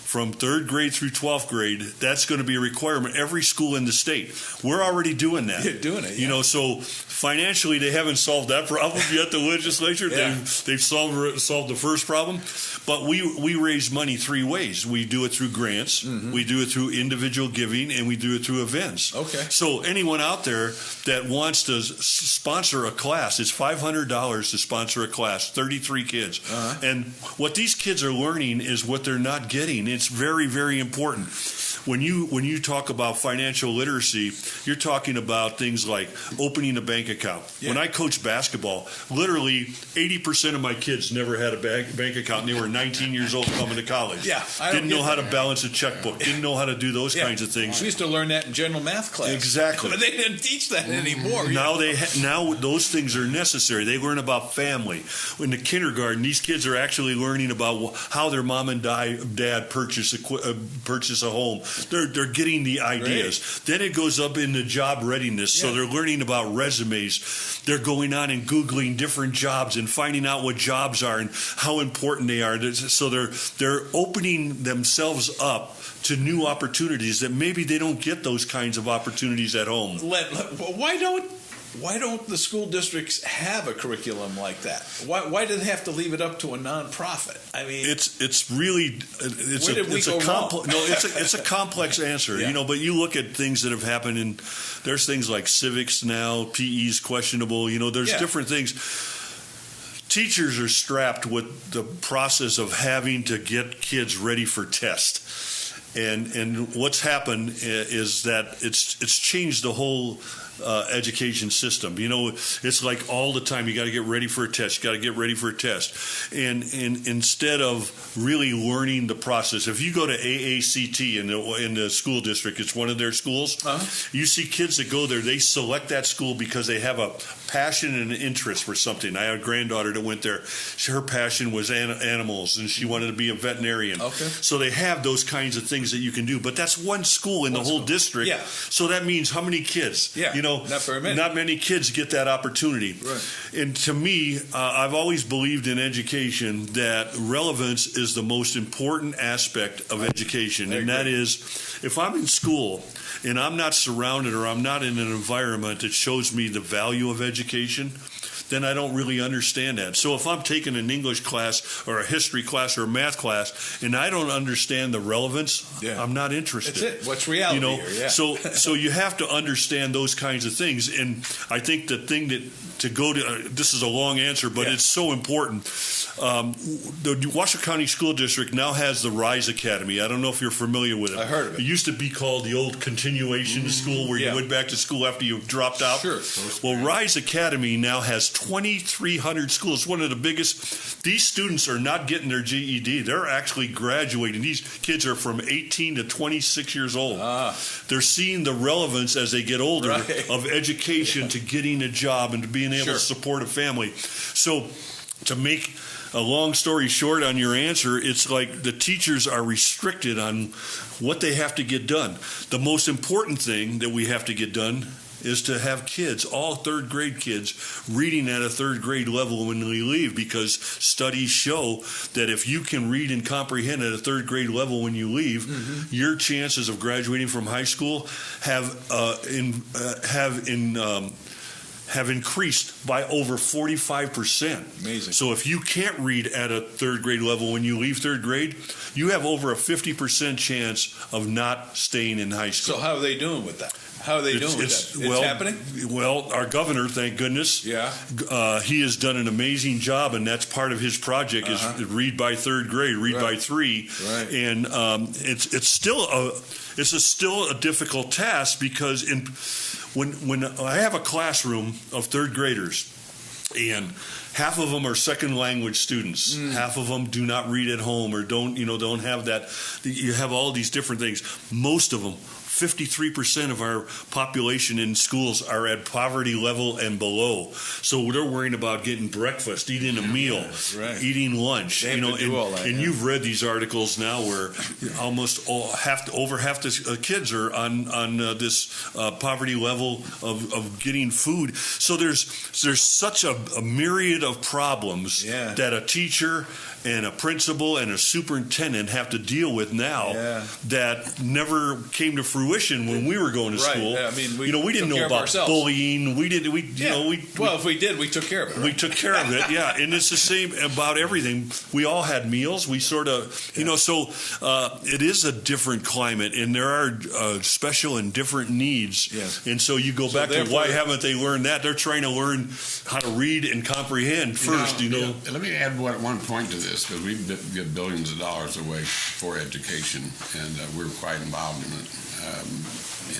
from 3rd grade through 12th grade. That's going to be a requirement. Every school in the state. We're already doing that. You're doing it. Yeah. You know, so financially they haven't solved that problem yet, the legislature. Yeah. They've solved the first problem. But we raise money 3 ways. We do it through grants, we do it through individual giving, and we do it through events. Okay. So anyone out there that wants to sponsor a class, it's $500 to sponsor a class, 33 kids. And what these kids are learning is what they're not getting. It's very, very important. When you talk about financial literacy, you're talking about things like opening a bank account. Yeah. When I coached basketball, literally 80% of my kids never had a bank account, and they were 19 years old coming to college. Yeah, didn't know how to balance a checkbook. Didn't know how to do those kinds of things. We used to learn that in general math class. Exactly. But they didn't teach that anymore. Now now those things are necessary. They learn about family. In the kindergarten, these kids are actually learning about how their mom and dad purchase a home. They're getting the ideas. Great. Then it goes up into job readiness. So they're learning about resumes. They're going on and Googling different jobs and finding out what jobs are and how important they are. So they're opening themselves up to new opportunities that maybe they don't get those kinds of opportunities at home. Why don't the school districts have a curriculum like that? Why do they have to leave it up to a nonprofit? I mean, it's a complex answer, yeah. You know. But you look at things that have happened, and there's things like civics now, PE's questionable. You know, there's different things. Teachers are strapped with the process of having to get kids ready for tests. And what's happened is that it's changed the whole education system. You know, it's like all the time you got to get ready for a test. You got to get ready for a test. And instead of really learning the process, if you go to AACT in the school district, it's one of their schools. You see kids that go there. They select that school because they have a passion and an interest for something. I had a granddaughter that went there. Her passion was animals, and she wanted to be a veterinarian. Okay. So they have those kinds of things things that you can do, but that's one school in the whole district. Yeah. So that means how many kids? Yeah. Not very many. Not many kids get that opportunity. Right. And to me, I've always believed in education that relevance is the most important aspect of education, and that is, if I'm in school and I'm not surrounded or I'm not in an environment that shows me the value of education, then I don't really understand that. So if I'm taking an English class or a history class or a math class and I don't understand the relevance, I'm not interested. That's it. What's reality here? Yeah. So you have to understand those kinds of things. And I think the thing to go to, this is a long answer, but it's so important. The Washoe County School District now has the RISE Academy. I don't know if you're familiar with it. I heard of it. It used to be called the old continuation school where you went back to school after you dropped out. Sure. Well, RISE Academy now has 2,300 schools. It's one of the biggest. These students are not getting their GED. They're actually graduating. These kids are from 18 to 26 years old. They're seeing the relevance as they get older of education to getting a job and to being able to support a family. So to make a long story short on your answer, it's like the teachers are restricted on what they have to get done. The most important thing that we have to get done is to have kids, all third grade kids, reading at a third grade level when they leave, because studies show that if you can read and comprehend at a third grade level when you leave, your chances of graduating from high school have increased by over 45%. Amazing. So if you can't read at a third grade level when you leave third grade, you have over a 50% chance of not staying in high school. So how are they doing with that? How are they doing with that? It's happening? Well, our governor, thank goodness, he has done an amazing job, and that's part of his project is read by third grade, read by three. Right. And it's still a difficult task, because when I have a classroom of third graders, and half of them are second language students, half of them do not read at home or don't have that. You have all these different things. Most of them, 53% of our population in schools are at poverty level and below. So they're worrying about getting breakfast, eating a meal, eating lunch. They have to do all that, and you've read these articles now where almost over half the kids are on this poverty level of getting food. So there's such a myriad of problems that a teacher and a principal and a superintendent have to deal with now that never came to fruition when we were going to school. Yeah, I mean, we didn't know about bullying. Well, if we did, we took care of it. Right? We took care of it, and it's the same about everything. We all had meals. We sort of, so it is a different climate, and there are special and different needs. Yes. And so you go back to why haven't they learned that? They're trying to learn how to read and comprehend first. Let me add one point to this, because we give billions of dollars away for education, and we're quite involved in it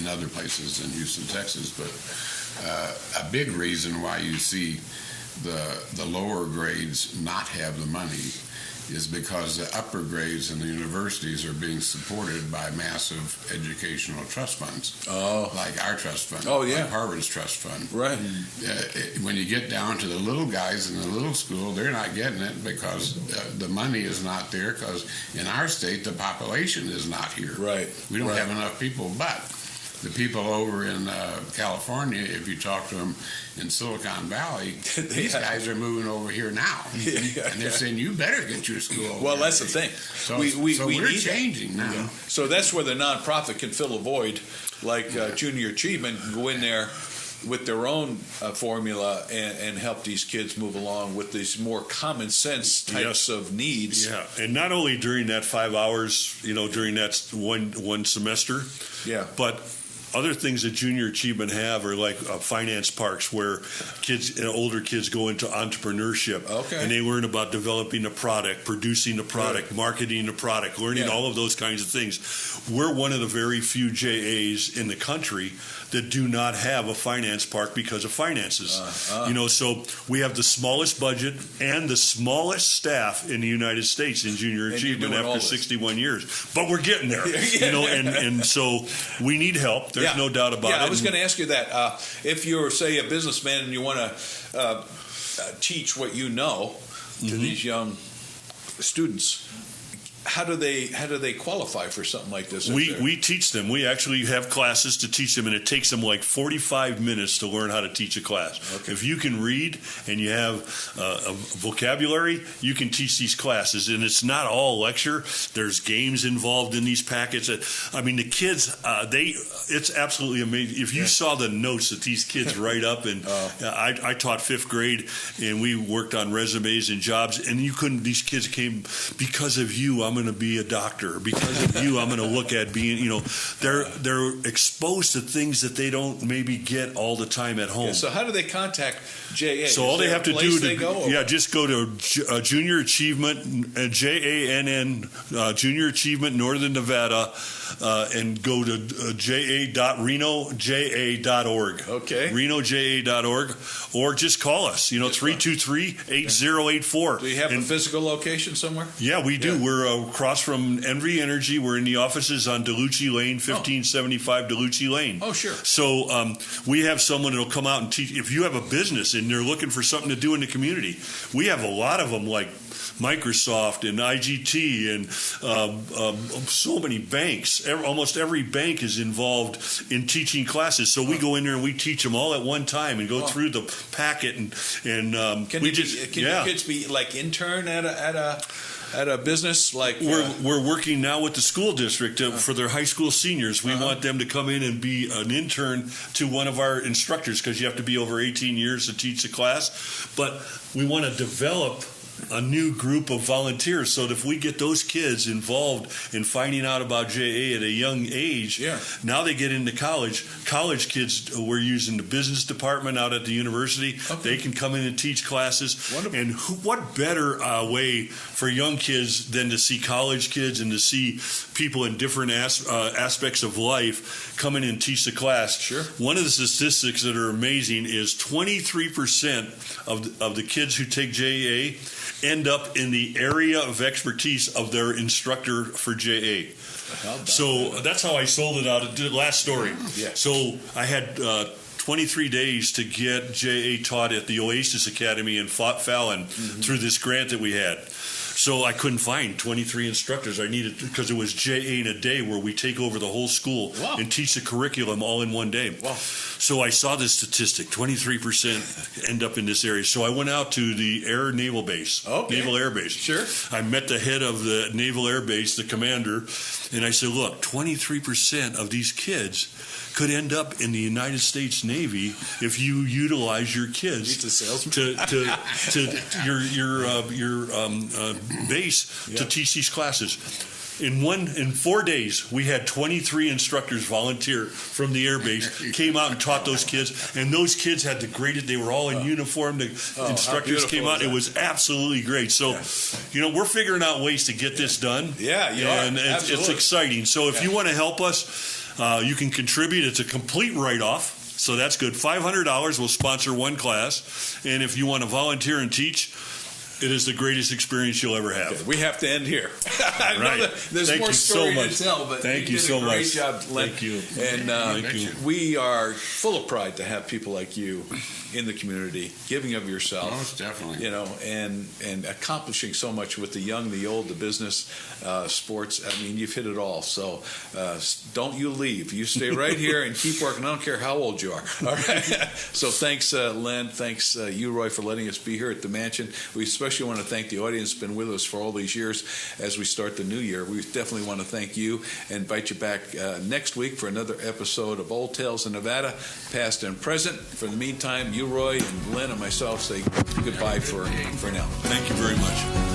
in other places in Houston, Texas. But a big reason why you see the lower grades not have the money is because the upper grades in the universities are being supported by massive educational trust funds. Like our trust fund. Like Harvard's trust fund. Right. When you get down to the little guys in the little school, they're not getting it because the money is not there, because in our state the population is not here. Right. We don't have enough people, but the people over in California, if you talk to them in Silicon Valley, these guys are moving over here now. And they're saying, you better get your school over Well, that's the thing. So, we're we're changing now. Yeah. So that's where the nonprofit can fill a void, like Junior Achievement can go in there with their own formula and help these kids move along with these more common sense types of needs. Yeah, and not only during that 5 hours, during that one semester, but other things that Junior Achievement have are like finance parks, where older kids go into entrepreneurship, and they learn about developing a product, producing a product, marketing a product, learning all of those kinds of things. We're one of the very few JAs in the country that do not have a finance park because of finances. So we have the smallest budget and the smallest staff in the United States in Junior Achievement after 61 years. But we're getting there, and so we need help. There's no doubt about it. I was going to ask you that. If you're, say, a businessman and you want to teach what you know to these young students, how do they qualify for something like this? We teach them. We actually have classes to teach them, and it takes them like 45 minutes to learn how to teach a class. Okay. If you can read and you have a vocabulary, you can teach these classes. And it's not all lecture. There's games involved in these packets. I mean, the kids, it's absolutely amazing. If you saw the notes that these kids write up, and I taught 5th grade, and we worked on resumes and jobs, and these kids came, because of you, I'm going to be a doctor. Because of you, I'm going to look at being, they're exposed to things that they don't maybe get all the time at home. Yeah, so how do they contact JA? So all they have to do just go to Junior Achievement, JANN, Junior Achievement Northern Nevada, and go to ja.renoja.org. Okay. renoja.org, or just call us, 323-8084. Do you have a physical location somewhere? Yeah, we do. Yeah. We're across from Envy Energy. We're in the offices on Delucci Lane, 1575 Delucci Lane. Oh, sure. So we have someone that will come out and teach. If you have a business and they're looking for something to do in the community, we have a lot of them, like Microsoft and IGT and so many banks. Almost every bank is involved in teaching classes. So we go in there and we teach them all at one time and go through the packet and can your kids be like intern at a business? Like we're working now with the school district for their high school seniors. We want them to come in and be an intern to one of our instructors, because you have to be over 18 years to teach the class. But we want to develop a new group of volunteers, so that if we get those kids involved in finding out about JA at a young age, now they get into college. College kids, we're using the business department out at the university. Okay. They can come in and teach classes. Wonderful. And what better way for young kids than to see college kids and to see people in different aspects of life come in and teach the class. Sure. One of the statistics that are amazing is 23% of the kids who take JA end up in the area of expertise of their instructor for JA. So that's how I sold it out. Last story. Yeah. So I had 23 days to get JA taught at the Oasis Academy in Fallon through this grant that we had. So I couldn't find 23 instructors. I needed, because it was JA in a day, where we take over the whole school and teach the curriculum all in one day. Wow. So I saw this statistic, 23% end up in this area. So I went out to the Naval Base, Naval Air Base. Sure. I met the head of the Naval Air Base, the commander, and I said, look, 23% of these kids could end up in the United States Navy if you utilize your kids to your base to teach these classes. In 4 days, we had 23 instructors volunteer from the air base, came out and taught those kids, and those kids had the greatest. They were all in uniform. The instructors came out. It was absolutely great. So, we're figuring out ways to get this done. Yeah, and it's exciting. So if you want to help us, you can contribute. It's a complete write-off, so that's good. $500 will sponsor one class, and if you want to volunteer and teach, it is the greatest experience you'll ever have. Okay, we have to end here. I know that there's Thank more you story so much. to tell, but Thank you you did so a great much. job, Len. Thank you. And Thank you. we are full of pride to have people like you in the community, giving of yourself. Most definitely. And accomplishing so much with the young, the old, the business, sports. I mean, you've hit it all. So don't you leave. You stay right here and keep working. I don't care how old you are. All right. So thanks, Len. Thanks, you, Roy, for letting us be here at the mansion. We especially want to thank the audience that's been with us for all these years as we start the new year. We definitely want to thank you and invite you back next week for another episode of Old Tales in Nevada, past and present. For the meantime, you, Roy, and Len, and myself say goodbye for now. Thank you very much.